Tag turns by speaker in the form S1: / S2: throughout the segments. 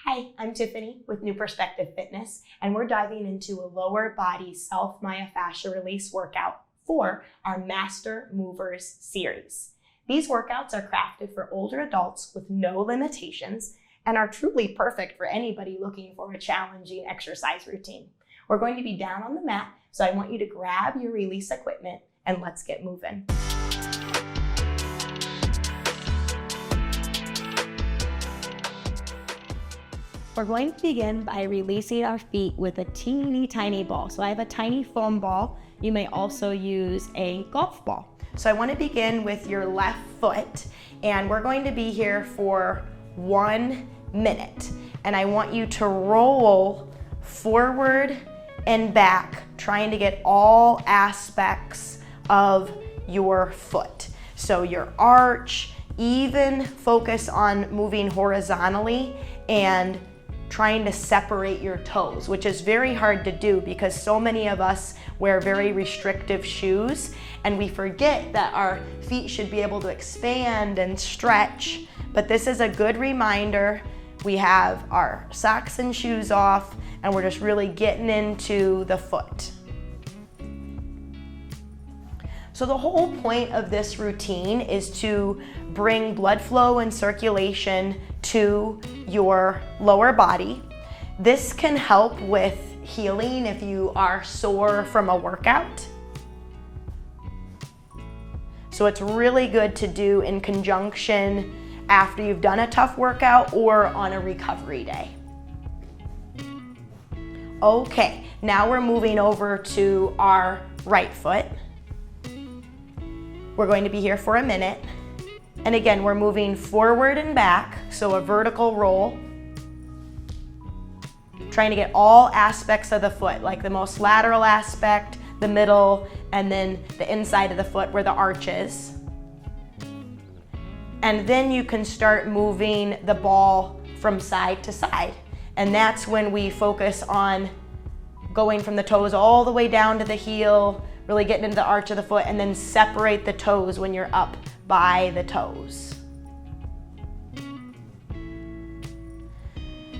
S1: Hi, I'm Tiffany with New Perspective Fitness, and we're diving into a lower body self-myofascial release workout for our Master Movers series. These workouts are crafted for older adults with no limitations and are truly perfect for anybody looking for a challenging exercise routine. We're going to be down on the mat, so I want you to grab your release equipment and let's get moving. We're going to begin by releasing our feet with a teeny tiny ball. So I have a tiny foam ball. You may also use a golf ball. So I want to begin with your left foot, and we're going to be here for 1 minute. And I want you to roll forward and back, trying to get all aspects of your foot. So your arch, even focus on moving horizontally and trying to separate your toes, which is very hard to do because so many of us wear very restrictive shoes and we forget that our feet should be able to expand and stretch. But this is a good reminder. We have our socks and shoes off and we're just really getting into the foot. So the whole point of this routine is to bring blood flow and circulation to your lower body. This can help with healing if you are sore from a workout. So it's really good to do in conjunction after you've done a tough workout or on a recovery day. Okay, now we're moving over to our right foot. We're going to be here for a minute. And again, we're moving forward and back, so a vertical roll. Trying to get all aspects of the foot, like the most lateral aspect, the middle, and then the inside of the foot where the arch is. And then you can start moving the ball from side to side. And that's when we focus on going from the toes all the way down to the heel, really getting into the arch of the foot, and then separate the toes when you're up by the toes.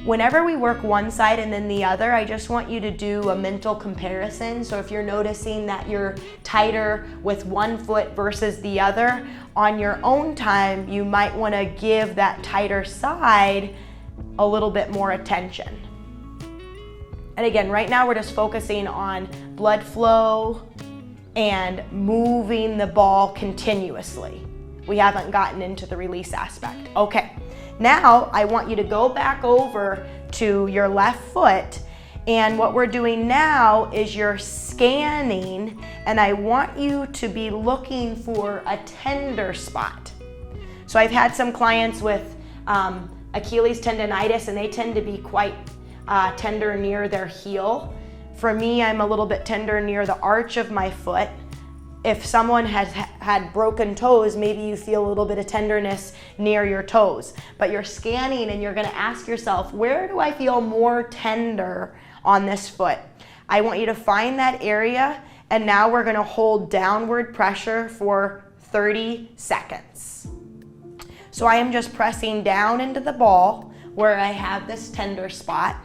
S1: Whenever we work one side and then the other, I just want you to do a mental comparison. So if you're noticing that you're tighter with one foot versus the other, on your own time, you might want to give that tighter side a little bit more attention. And again, right now we're just focusing on blood flow and moving the ball continuously. We haven't gotten into the release aspect. Okay, now I want you to go back over to your left foot, and what we're doing now is you're scanning, and I want you to be looking for a tender spot. So I've had some clients with Achilles tendonitis, and they tend to be quite tender near their heel. For me, I'm a little bit tender near the arch of my foot. If someone has had broken toes, maybe you feel a little bit of tenderness near your toes. But you're scanning and you're gonna ask yourself, where do I feel more tender on this foot? I want you to find that area, and now we're gonna hold downward pressure for 30 seconds. So I am just pressing down into the ball where I have this tender spot.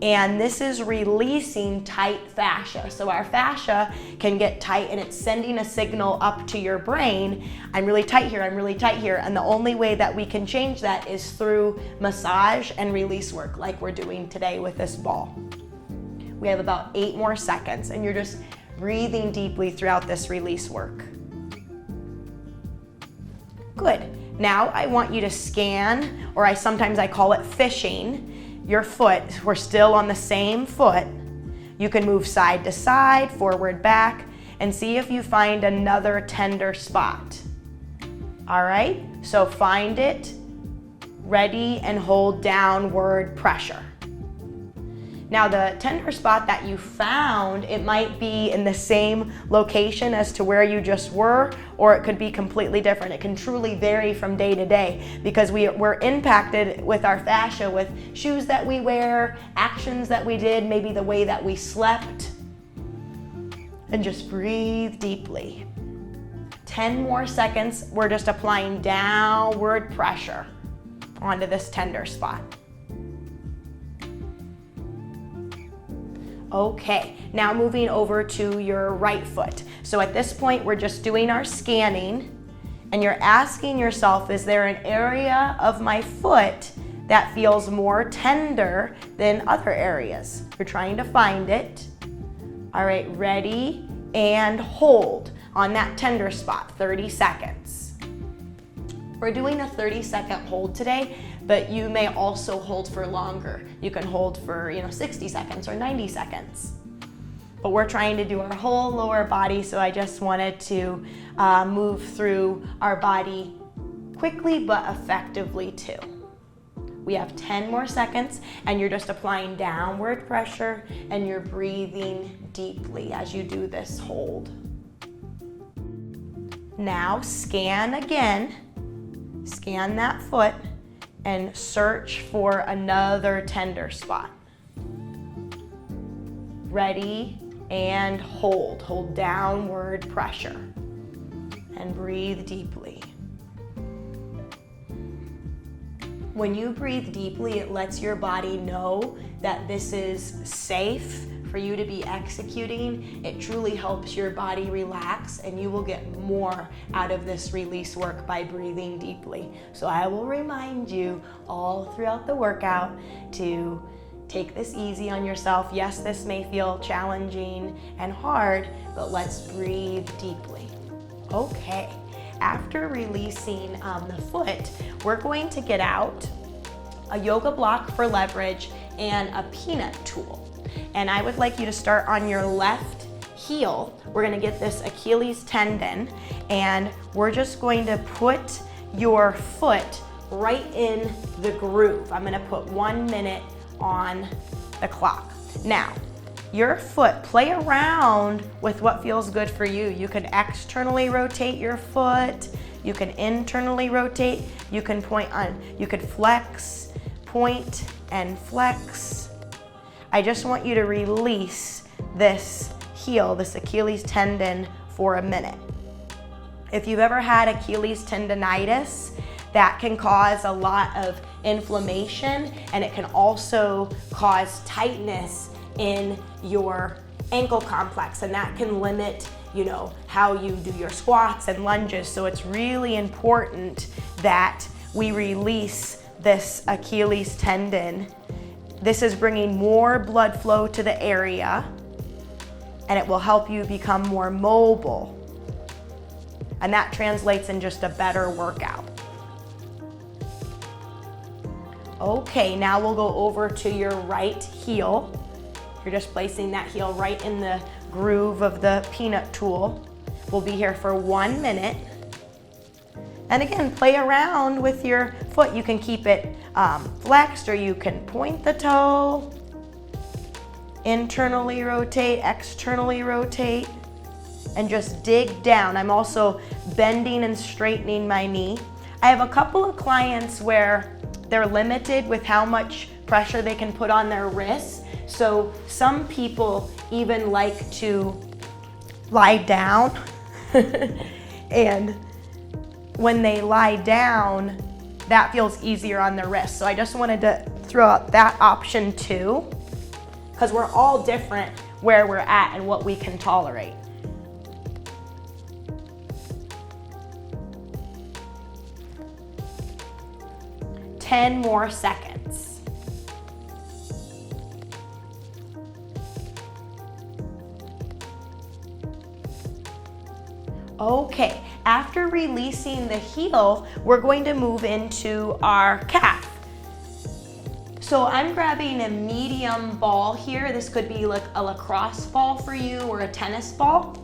S1: And this is releasing tight fascia. So our fascia can get tight and it's sending a signal up to your brain, I'm really tight here, I'm really tight here. And the only way that we can change that is through massage and release work like we're doing today with this ball. We have about 8 more seconds and you're just breathing deeply throughout this release work. Good. Now I want you to scan, or sometimes I call it fishing, your foot. We're still on the same foot. You can move side to side, forward, back, and see if you find another tender spot. All right, so find it, ready, and hold downward pressure. Now the tender spot that you found, it might be in the same location as to where you just were, or it could be completely different. It can truly vary from day to day because we're impacted with our fascia with shoes that we wear, actions that we did, maybe the way that we slept. And just breathe deeply. 10 more seconds, we're just applying downward pressure onto this tender spot. Okay, now moving over to your right foot. So at this point, we're just doing our scanning, and you're asking yourself, is there an area of my foot that feels more tender than other areas? You're trying to find it. All right, ready, and hold on that tender spot, 30 seconds. We're doing a 30-second hold today, but you may also hold for longer. You can hold for 60 seconds or 90 seconds. But we're trying to do our whole lower body, so I just wanted to move through our body quickly but effectively too. We have 10 more seconds, and you're just applying downward pressure, and you're breathing deeply as you do this hold. Now scan again. Scan that foot and search for another tender spot. Ready, and hold. Hold downward pressure and breathe deeply. When you breathe deeply, it lets your body know that this is safe for you to be executing. It truly helps your body relax, and you will get more out of this release work by breathing deeply. So I will remind you all throughout the workout to take this easy on yourself. Yes, this may feel challenging and hard, but let's breathe deeply. Okay, after releasing the foot, we're going to get out a yoga block for leverage and a peanut tool. And I would like you to start on your left heel. We're gonna get this Achilles tendon, and we're just going to put your foot right in the groove. I'm gonna put 1 minute on the clock. Now, your foot, play around with what feels good for you. You can externally rotate your foot, you can internally rotate, you can flex, point and flex. I just want you to release this heel, this Achilles tendon, for a minute. If you've ever had Achilles tendonitis, that can cause a lot of inflammation, and it can also cause tightness in your ankle complex, and that can limit how you do your squats and lunges. So it's really important that we release this Achilles tendon. This is bringing more blood flow to the area, and it will help you become more mobile. And that translates in just a better workout. Okay, now we'll go over to your right heel. You're just placing that heel right in the groove of the peanut tool. We'll be here for 1 minute. And again, play around with your foot. You can keep it flexed, or you can point the toe, internally rotate, externally rotate, and just dig down. I'm also bending and straightening my knee. I have a couple of clients where they're limited with how much pressure they can put on their wrists. So some people even like to lie down and when they lie down, that feels easier on the wrist. So I just wanted to throw out that option too, because we're all different where we're at and what we can tolerate. Ten more seconds. Okay, after releasing the heel, we're going to move into our calf. So I'm grabbing a medium ball here. This could be like a lacrosse ball for you, or a tennis ball.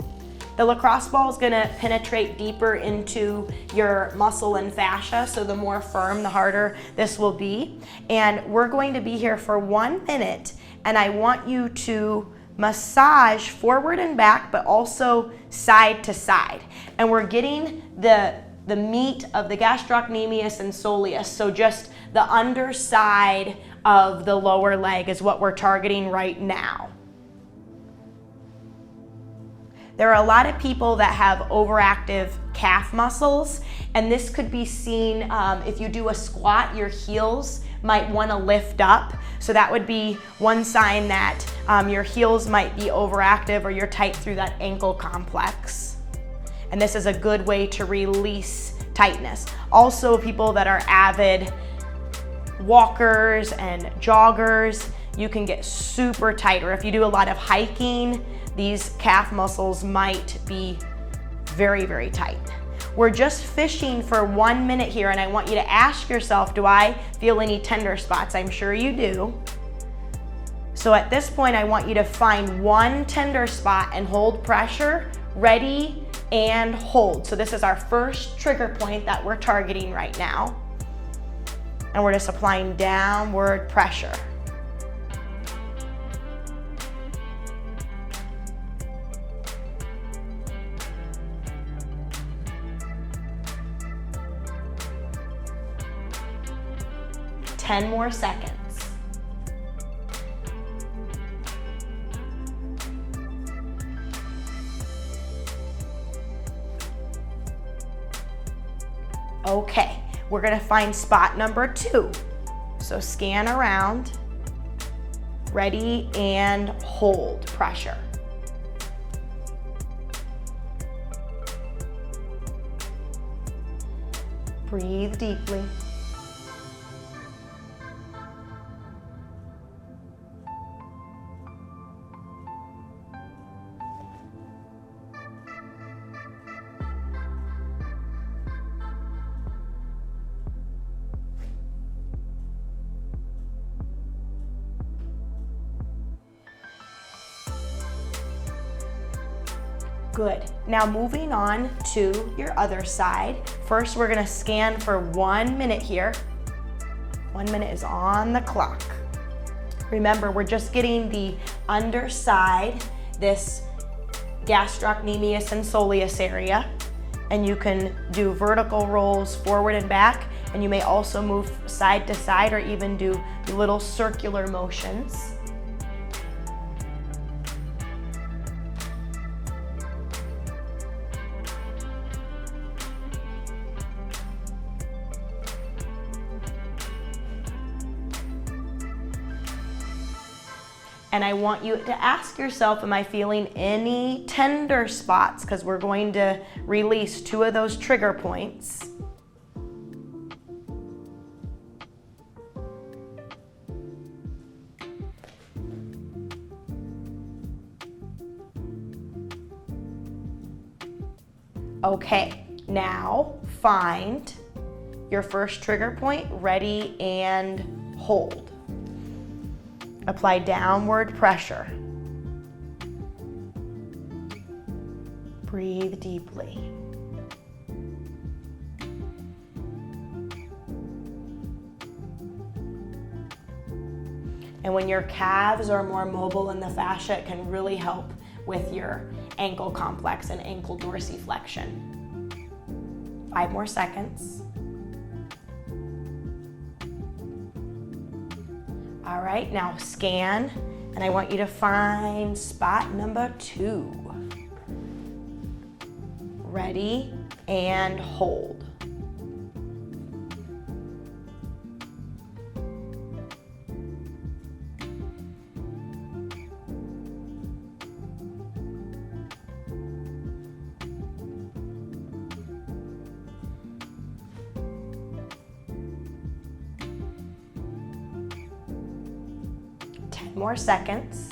S1: The lacrosse ball is gonna penetrate deeper into your muscle and fascia, so the more firm, the harder this will be. And we're going to be here for 1 minute, and I want you to massage forward and back, but also side to side. And we're getting the meat of the gastrocnemius and soleus, so just the underside of the lower leg is what we're targeting right now. There are a lot of people that have overactive calf muscles, and this could be seen if you do a squat, your heels might want to lift up. So that would be one sign that your heels might be overactive or you're tight through that ankle complex. And this is a good way to release tightness. Also, people that are avid walkers and joggers, you can get super tight, or if you do a lot of hiking, these calf muscles might be very, very tight. We're just fishing for 1 minute here, and I want you to ask yourself, do I feel any tender spots? I'm sure you do. So at this point, I want you to find one tender spot and hold pressure, ready, and hold. So this is our first trigger point that we're targeting right now. And we're just applying downward pressure. Ten more seconds. Okay, we're gonna find spot number 2. So scan around, ready, and hold pressure. Breathe deeply. Good. Now moving on to your other side. First, we're gonna scan for 1 minute here. 1 minute is on the clock. Remember, we're just getting the underside, this gastrocnemius and soleus area, and you can do vertical rolls forward and back, and you may also move side to side or even do little circular motions. And I want you to ask yourself, am I feeling any tender spots? Because we're going to release 2 of those trigger points. Okay, now find your first trigger point, ready, and hold. Apply downward pressure. Breathe deeply. And when your calves are more mobile in the fascia, it can really help with your ankle complex and ankle dorsiflexion. 5 more seconds. All right, now scan, and I want you to find spot number 2. Ready, and hold. More seconds.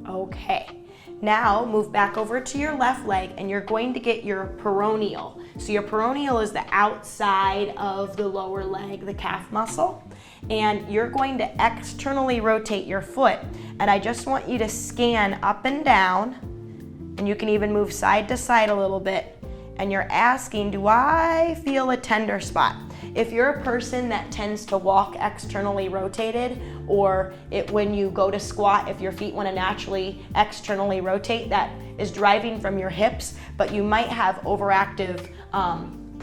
S1: Okay, now move back over to your left leg, and you're going to get your peroneal. So your peroneal is the outside of the lower leg, the calf muscle, and you're going to externally rotate your foot. And I just want you to scan up and down, and you can even move side to side a little bit, and you're asking, do I feel a tender spot? If you're a person that tends to walk externally rotated, or when you go to squat, if your feet want to naturally externally rotate, that is driving from your hips, but you might have overactive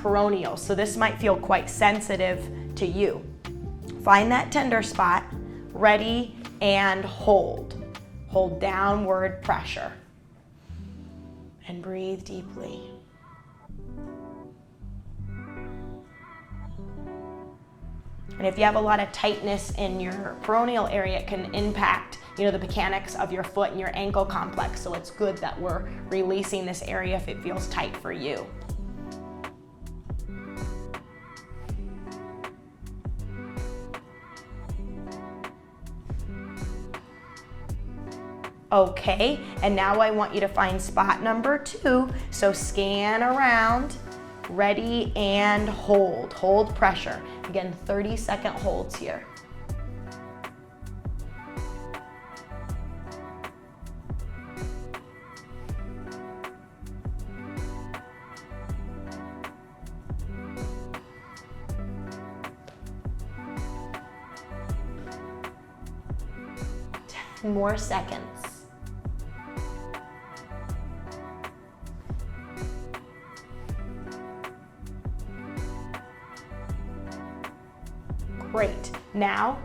S1: peroneal, so this might feel quite sensitive to you. Find that tender spot, ready, and hold. Hold downward pressure. And breathe deeply. And if you have a lot of tightness in your peroneal area, it can impact, the mechanics of your foot and your ankle complex. So it's good that we're releasing this area if it feels tight for you. Okay, and now I want you to find spot number 2. So scan around, ready, and hold. Hold pressure. Again, 30-second holds here. More seconds. Great. Now,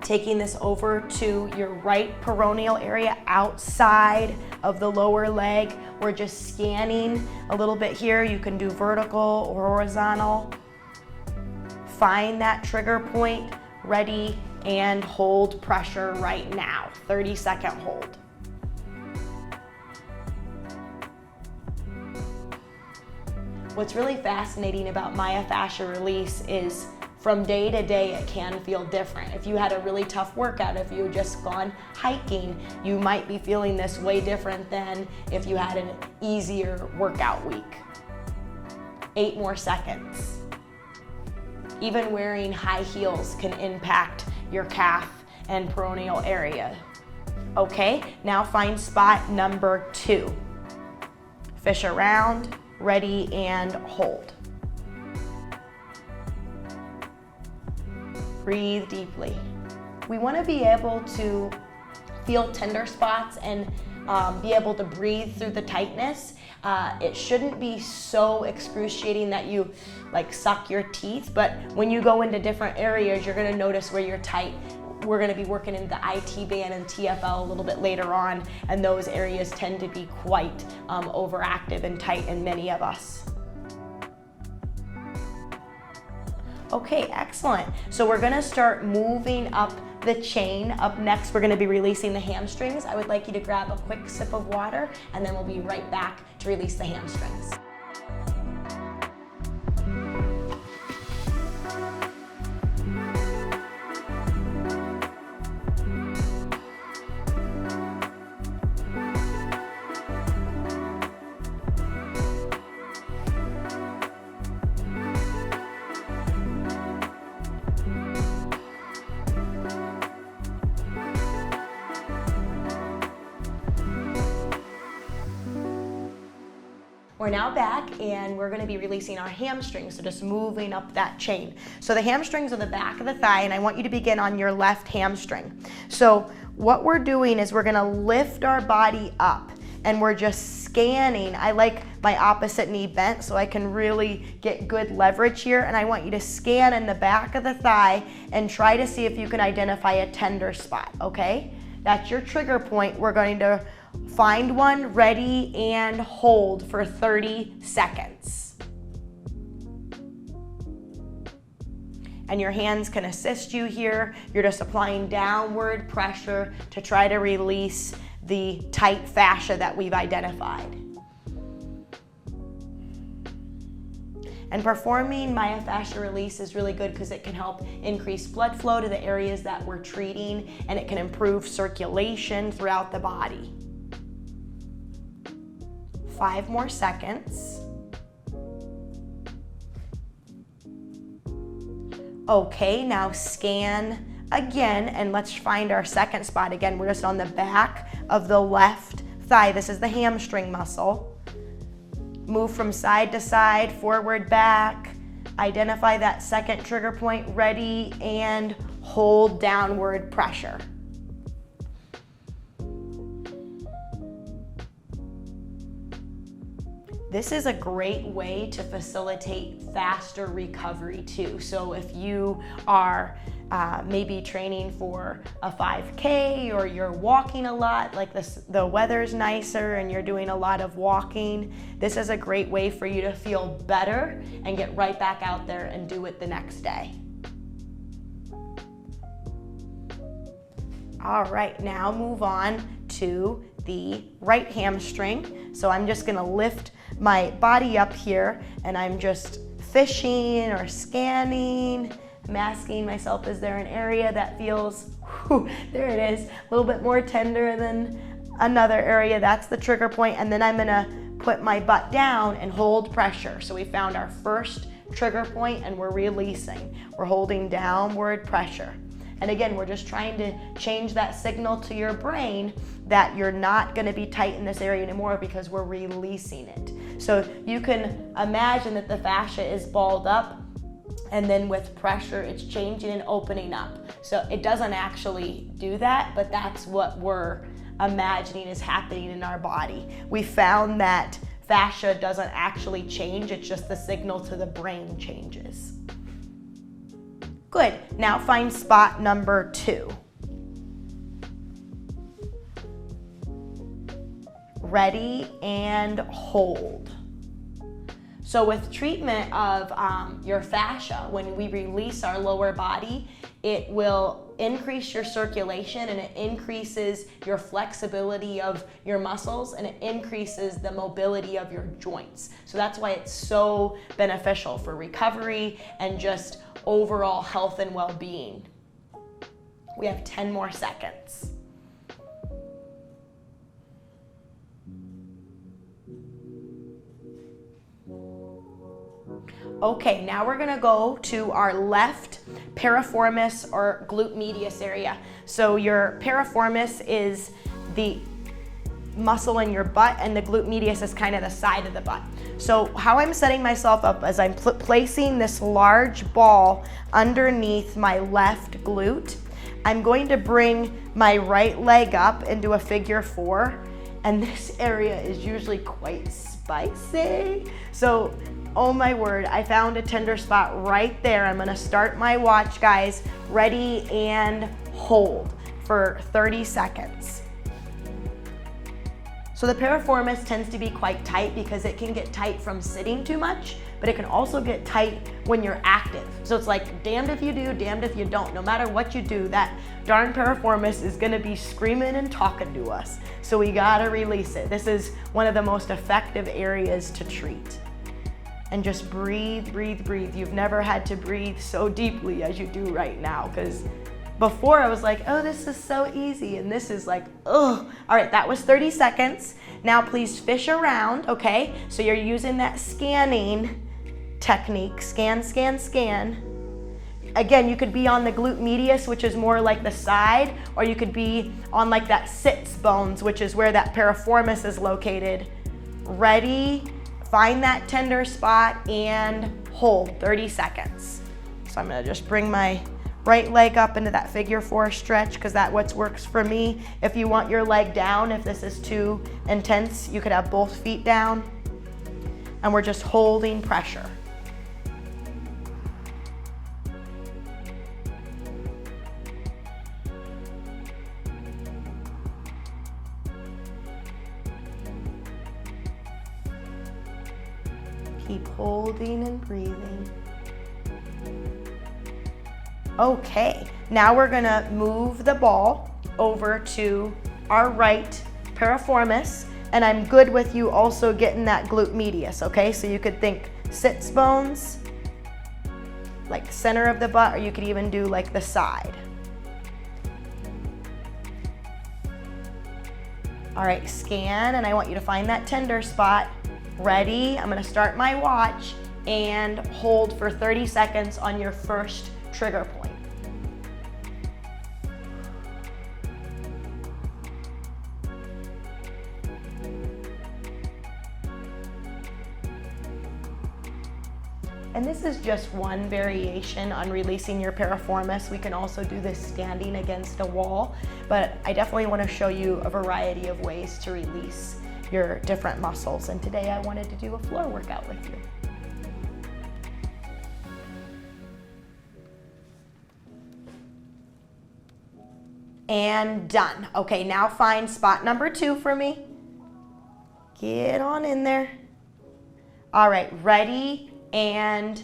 S1: taking this over to your right peroneal area outside of the lower leg, we're just scanning a little bit here. You can do vertical or horizontal. Find that trigger point, ready, and hold pressure right now. 30-second hold. What's really fascinating about myofascial release is from day to day, it can feel different. If you had a really tough workout, if you had just gone hiking, you might be feeling this way different than if you had an easier workout week. 8 more seconds. Even wearing high heels can impact your calf and peroneal area. Okay, now find spot number 2. Fish around, ready, and hold. Breathe deeply. We want to be able to feel tender spots and be able to breathe through the tightness. It shouldn't be so excruciating that you suck your teeth, but when you go into different areas, you're going to notice where you're tight. We're going to be working in the IT band and TFL a little bit later on, and those areas tend to be quite overactive and tight in many of us. Okay, excellent. So we're gonna start moving up the chain. Up next, we're gonna be releasing the hamstrings. I would like you to grab a quick sip of water, and then we'll be right back to release the hamstrings. We're now back and we're going to be releasing our hamstrings, so just moving up that chain. So the hamstrings are the back of the thigh, and I want you to begin on your left hamstring. So what we're doing is we're going to lift our body up and we're just scanning. I like my opposite knee bent so I can really get good leverage here, and I want you to scan in the back of the thigh and try to see if you can identify a tender spot, okay? That's your trigger point. We're going to find one, ready, and hold for 30 seconds. And your hands can assist you here. You're just applying downward pressure to try to release the tight fascia that we've identified. And performing myofascial release is really good because it can help increase blood flow to the areas that we're treating, and it can improve circulation throughout the body. 5 more seconds. Okay, now scan again, and let's find our second spot. Again, we're just on the back of the left thigh. This is the hamstring muscle. Move from side to side, forward, back. Identify that second trigger point, ready, and hold downward pressure. This is a great way to facilitate faster recovery too. So if you are maybe training for a 5K, or you're walking a lot, like the weather's nicer and you're doing a lot of walking, this is a great way for you to feel better and get right back out there and do it the next day. All right, now move on to the right hamstring. So I'm just gonna lift my body up here and I'm just fishing or scanning. I'm asking myself, is there an area that feels, there it is, a little bit more tender than another area? That's the trigger point. And then I'm gonna put my butt down and hold pressure. So we found our first trigger point and we're releasing. We're holding downward pressure. And again, we're just trying to change that signal to your brain that you're not gonna be tight in this area anymore because we're releasing it. So you can imagine that the fascia is balled up, and then with pressure, it's changing and opening up. So it doesn't actually do that, but that's what we're imagining is happening in our body. We found that fascia doesn't actually change, it's just the signal to the brain changes. Good, now find spot number 2. Ready and hold. So with treatment of your fascia, when we release our lower body, it will increase your circulation and it increases your flexibility of your muscles and it increases the mobility of your joints. So that's why it's so beneficial for recovery and just overall health and well-being. We have 10 more seconds. Okay, now we're gonna go to our left piriformis or glute medius area. So your piriformis is the muscle in your butt and the glute medius is kind of the side of the butt. So how I'm setting myself up is I'm placing this large ball underneath my left glute. I'm going to bring my right leg up into a figure 4, and this area is usually quite spicy. So, oh my word, I found a tender spot right there. I'm gonna start my watch, guys. Ready and hold for 30 seconds. So the piriformis tends to be quite tight because it can get tight from sitting too much, but it can also get tight when you're active. So it's like damned if you do, damned if you don't. No matter what you do, that darn piriformis is gonna be screaming and talking to us. So we gotta release it. This is one of the most effective areas to treat. And just breathe, breathe, breathe. You've never had to breathe so deeply as you do right now, because before I was like, oh, this is so easy, and this is like, ugh. All right, that was 30 seconds. Now please fish around, okay? So you're using that scanning technique, scan, scan, scan. Again, you could be on the glute medius, which is more like the side, or you could be on like that sits bones, which is where that piriformis is located. Ready, find that tender spot and hold 30 seconds. So I'm gonna just bring my right leg up into that figure 4 stretch because that's what works for me. If you want your leg down, if this is too intense, you could have both feet down. And we're just holding pressure. Keep holding and breathing. Okay, now we're gonna move the ball over to our right piriformis, and I'm good with you also getting that glute medius, okay? So you could think sits bones, like center of the butt, or you could even do like the side. All right, scan, and I want you to find that tender spot. Ready, I'm gonna start my watch and hold for 30 seconds on your first trigger point. And this is just one variation on releasing your piriformis. We can also do this standing against a wall, but I definitely want to show you a variety of ways to release your different muscles. And today I wanted to do a floor workout with you. And done. Okay, now find spot number 2 for me. Get on in there. All right, ready and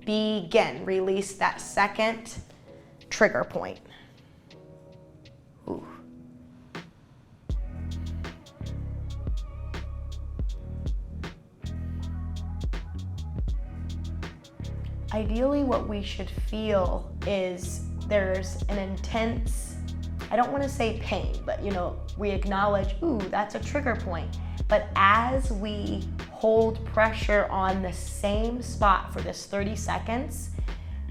S1: begin. Release that second trigger point. Ooh. Ideally, what we should feel is there's an intense, I don't want to say pain, but we acknowledge, ooh, that's a trigger point. But as we hold pressure on the same spot for this 30 seconds,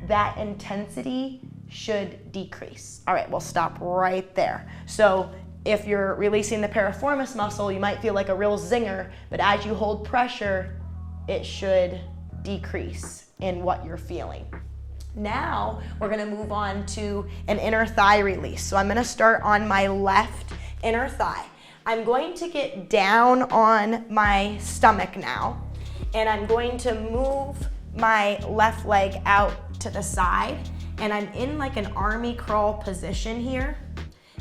S1: that intensity should decrease. All right, we'll stop right there. So if you're releasing the piriformis muscle, you might feel like a real zinger, but as you hold pressure, it should decrease in what you're feeling. Now we're gonna move on to an inner thigh release. So I'm gonna start on my left inner thigh. I'm going to get down on my stomach now, and I'm going to move my left leg out to the side, and I'm in like an army crawl position here,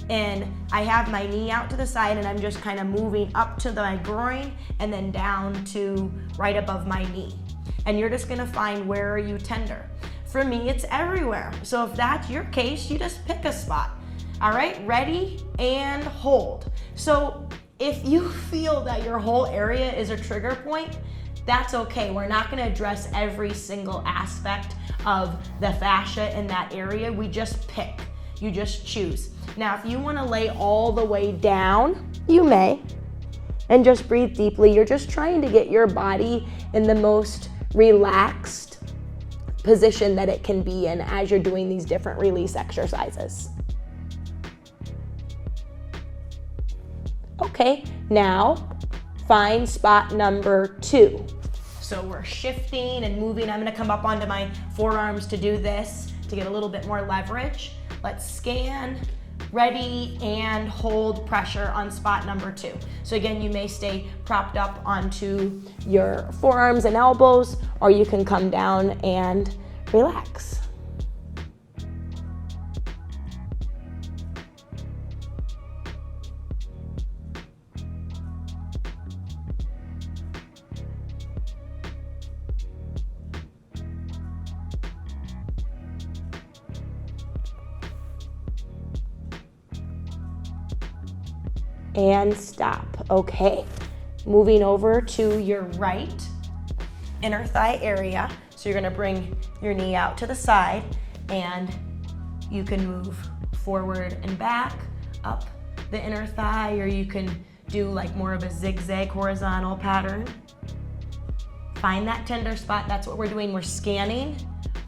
S1: and I have my knee out to the side, and I'm just kind of moving up to my groin and then down to right above my knee. And you're just gonna find, where are you tender? For me, it's everywhere. So if that's your case, you just pick a spot. All right, ready and hold. So if you feel that your whole area is a trigger point, that's okay. We're not gonna address every single aspect of the fascia in that area. We just pick, you just choose. Now, if you wanna lay all the way down, you may, and just breathe deeply. You're just trying to get your body in the most relaxed position that it can be in as you're doing these different release exercises. Okay, now find spot number 2. So we're shifting and moving. I'm gonna come up onto my forearms to do this, to get a little bit more leverage. Let's scan, ready, and hold pressure on spot number 2. So again, you may stay propped up onto your forearms and elbows, or you can come down and relax. And stop. Okay, moving over to your right inner thigh area. So you're gonna bring your knee out to the side, and you can move forward and back up the inner thigh, or you can do like more of a zigzag horizontal pattern. Find that tender spot. That's what we're doing. We're scanning.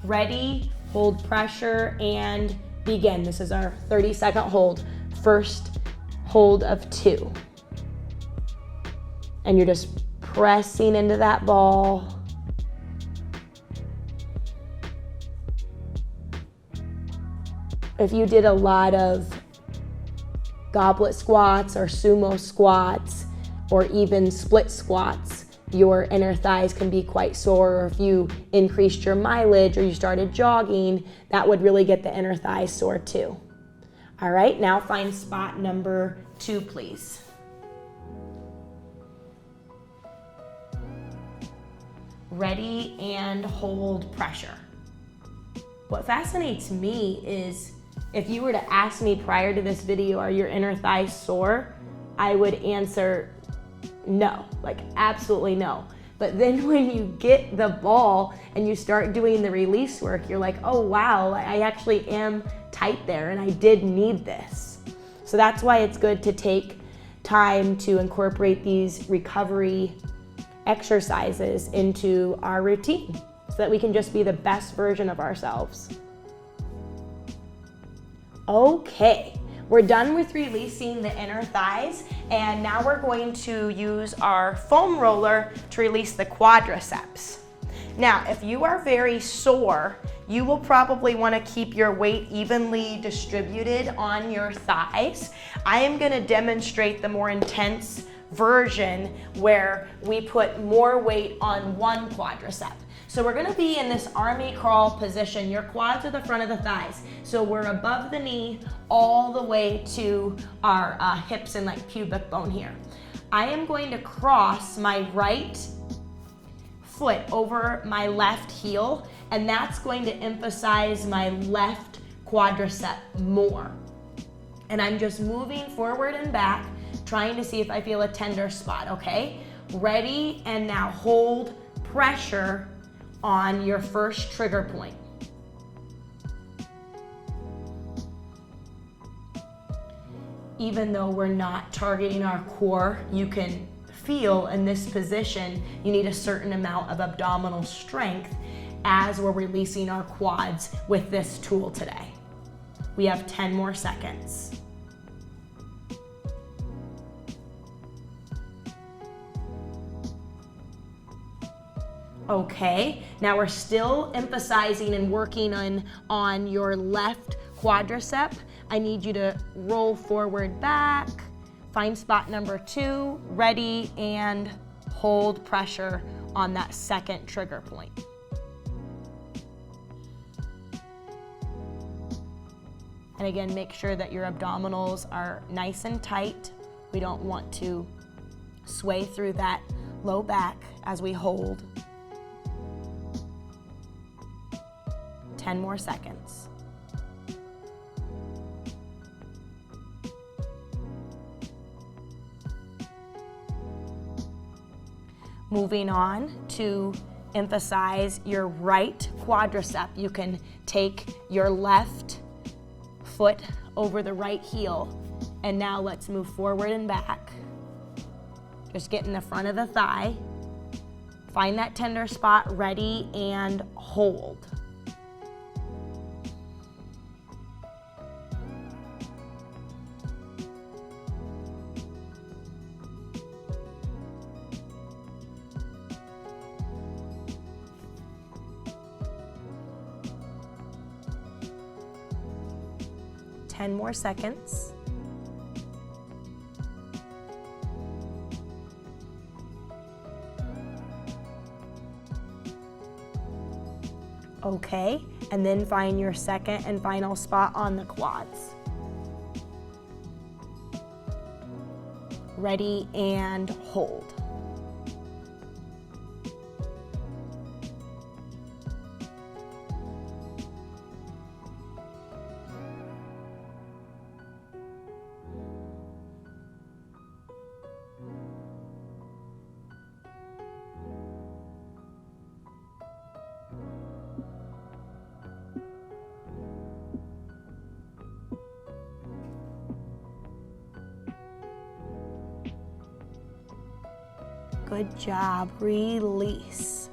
S1: Ready, hold pressure, and begin. This is our 30-second hold. First hold of 2. And you're just pressing into that ball. If you did a lot of goblet squats or sumo squats or even split squats, your inner thighs can be quite sore. Or if you increased your mileage or you started jogging, that would really get the inner thighs sore too. All right, now find spot number 2, please. Ready and hold pressure. What fascinates me is, if you were to ask me prior to this video, are your inner thighs sore? I would answer no, like absolutely no. But then when you get the ball and you start doing the release work, you're like, oh wow, I actually am tight there and I did need this. So that's why it's good to take time to incorporate these recovery exercises into our routine so that we can just be the best version of ourselves. Okay, we're done with releasing the inner thighs, and now we're going to use our foam roller to release the quadriceps. Now, if you are very sore, you will probably want to keep your weight evenly distributed on your thighs. I am going to demonstrate the more intense version where we put more weight on one quadricep. So we're gonna be in this army crawl position. Your quads are the front of the thighs. So we're above the knee all the way to our hips and like pubic bone here. I am going to cross my right foot over my left heel, and that's going to emphasize my left quadricep more. And I'm just moving forward and back, trying to see if I feel a tender spot, okay? Ready, and now hold pressure on your first trigger point. Even though we're not targeting our core, you can feel in this position, you need a certain amount of abdominal strength as we're releasing our quads with this tool today. We have 10 more seconds. Okay, now we're still emphasizing and working on your left quadricep. I need you to roll forward back, find spot number 2, ready, and hold pressure on that second trigger point. And again, make sure that your abdominals are nice and tight. We don't want to sway through that low back as we hold. 10 more seconds. Moving on to emphasize your right quadricep. You can take your left foot over the right heel, and now let's move forward and back. Just get in the front of the thigh. Find that tender spot, ready, and hold. Ten more seconds. Okay, and then find your second and final spot on the quads. Ready, and hold. Good job, release.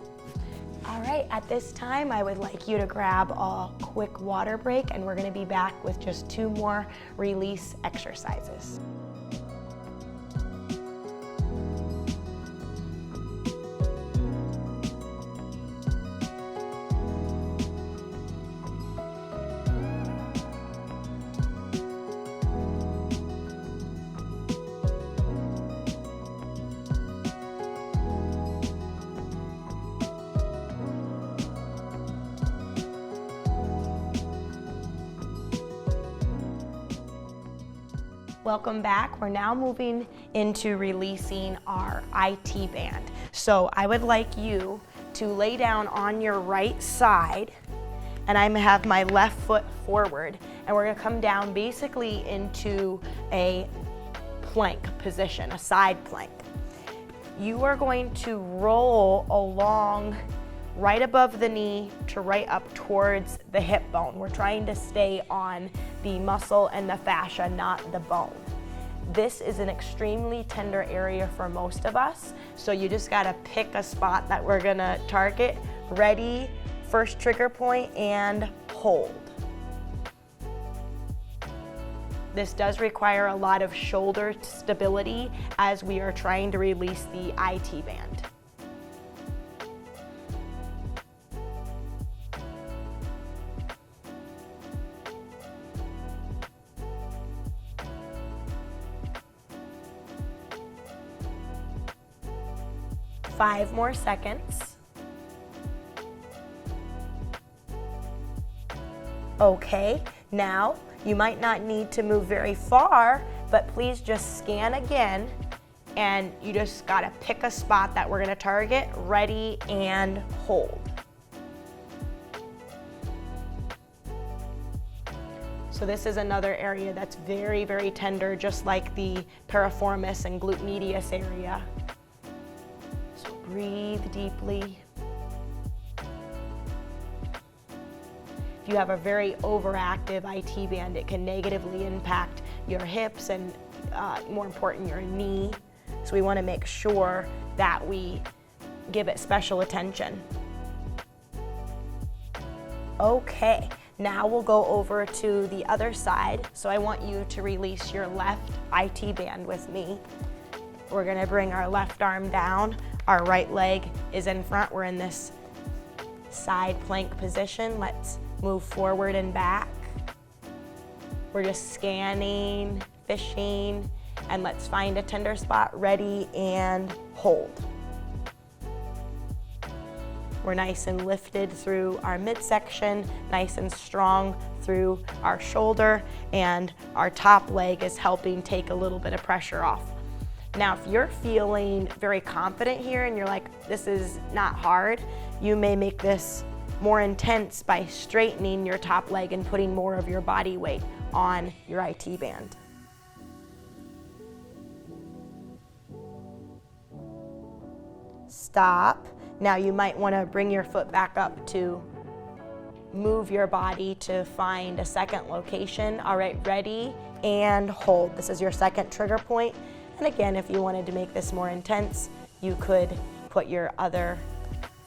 S1: All right, at this time, I would like you to grab a quick water break, and we're gonna be back with just 2 more release exercises. Welcome back. We're now moving into releasing our IT band. So I would like you to lay down on your right side, and I'm gonna have my left foot forward, and we're gonna come down basically into a plank position, a side plank. You are going to roll along right above the knee to right up towards the hip bone. We're trying to stay on the muscle and the fascia, not the bone. This is an extremely tender area for most of us, so you just gotta pick a spot that we're gonna target. Ready, first trigger point, and hold. This does require a lot of shoulder stability as we are trying to release the IT band. 5 more seconds. Okay, now you might not need to move very far, but please just scan again, and you just gotta pick a spot that we're gonna target, ready, and hold. So this is another area that's very, very tender, just like the piriformis and glute medius area. So breathe deeply. If you have a very overactive IT band, it can negatively impact your hips and more important, your knee. So we want to make sure that we give it special attention. Okay, now we'll go over to the other side. So I want you to release your left IT band with me. We're gonna bring our left arm down. Our right leg is in front. We're in this side plank position. Let's move forward and back. We're just scanning, fishing, and let's find a tender spot, ready, and hold. We're nice and lifted through our midsection, nice and strong through our shoulder, and our top leg is helping take a little bit of pressure off. Now, if you're feeling very confident here and you're like, this is not hard, you may make this more intense by straightening your top leg and putting more of your body weight on your IT band. Stop. Now you might want to bring your foot back up to move your body to find a second location. All right, ready, and hold. This is your second trigger point. And again, if you wanted to make this more intense, you could put your other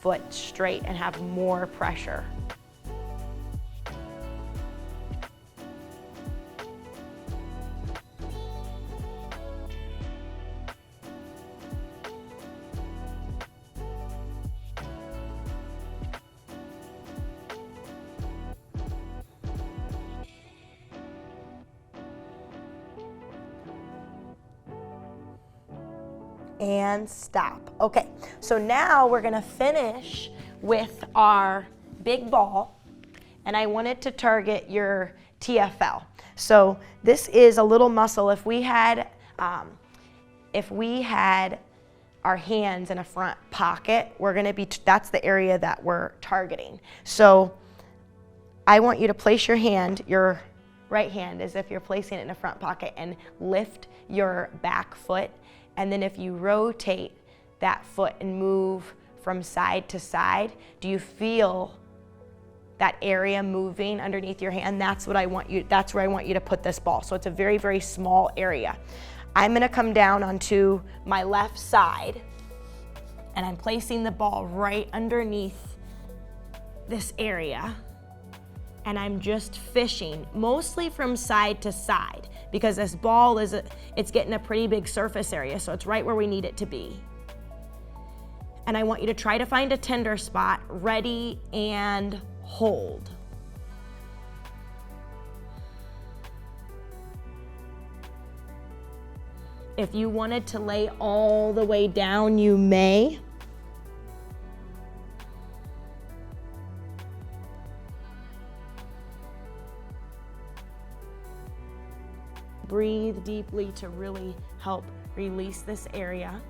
S1: foot straight and have more pressure. And stop. Okay, so now we're gonna finish with our big ball, and I wanted to target your TFL. So this is a little muscle. If we had our hands in a front pocket, we're gonna be, that's the area that we're targeting. So I want you to place your hand, your right hand, as if you're placing it in a front pocket, and lift your back foot. And then if you rotate that foot and move from side to side, do you feel that area moving underneath your hand? That's where I want you to put this ball. So it's a very, very small area. I'm gonna come down onto my left side, and I'm placing the ball right underneath this area. And I'm just fishing, mostly from side to side, because this ball it's getting a pretty big surface area, so it's right where we need it to be. And I want you to try to find a tender spot, ready, and hold. If you wanted to lay all the way down, you may. Breathe deeply to really help release this area.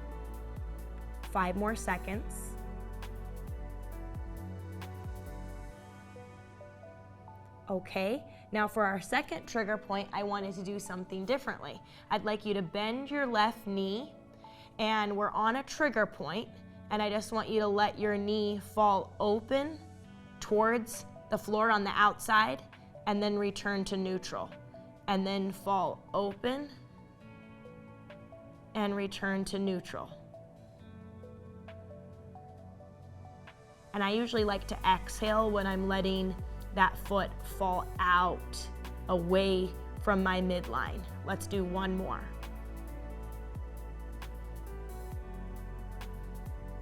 S1: 5 more seconds. Okay, now for our second trigger point, I wanted to do something differently. I'd like you to bend your left knee, and we're on a trigger point, and I just want you to let your knee fall open towards the floor on the outside, and then return to neutral. And then fall open and return to neutral. And I usually like to exhale when I'm letting that foot fall out away from my midline. Let's do one more.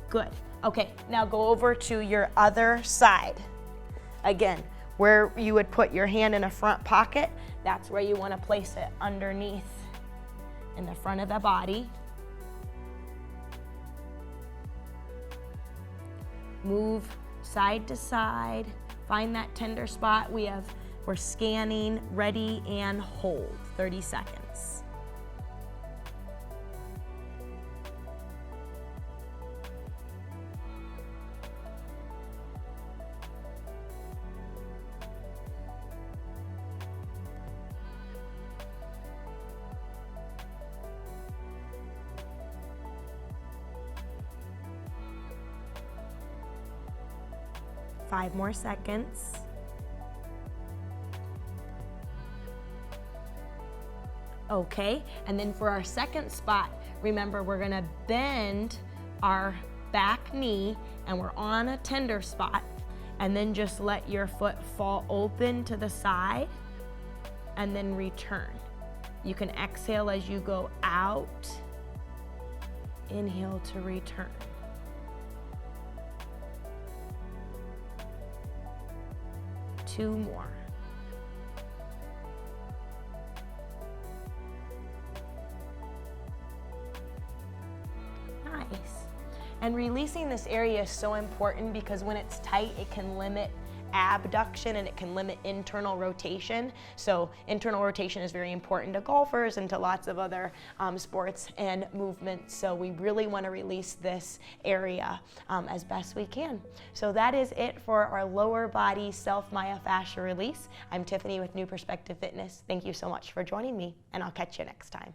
S1: Good. Okay, now go over to your other side. Again, where you would put your hand in a front pocket, that's where you want to place it, underneath in the front of the body. Move side to side. Find that tender spot. We're scanning, ready, and hold. 30 seconds. Five more seconds. Okay, and then for our second spot, remember we're gonna bend our back knee and we're on a tender spot, and then just let your foot fall open to the side and then return. You can exhale as you go out, inhale to return. Two more. Nice. And releasing this area is so important because when it's tight, it can limit abduction and it can limit internal rotation. So internal rotation is very important to golfers and to lots of other sports and movements. So we really want to release this area as best we can. So that is it for our lower body self-myofascial release. I'm Tiffany with New Perspective Fitness. Thank you so much for joining me, and I'll catch you next time.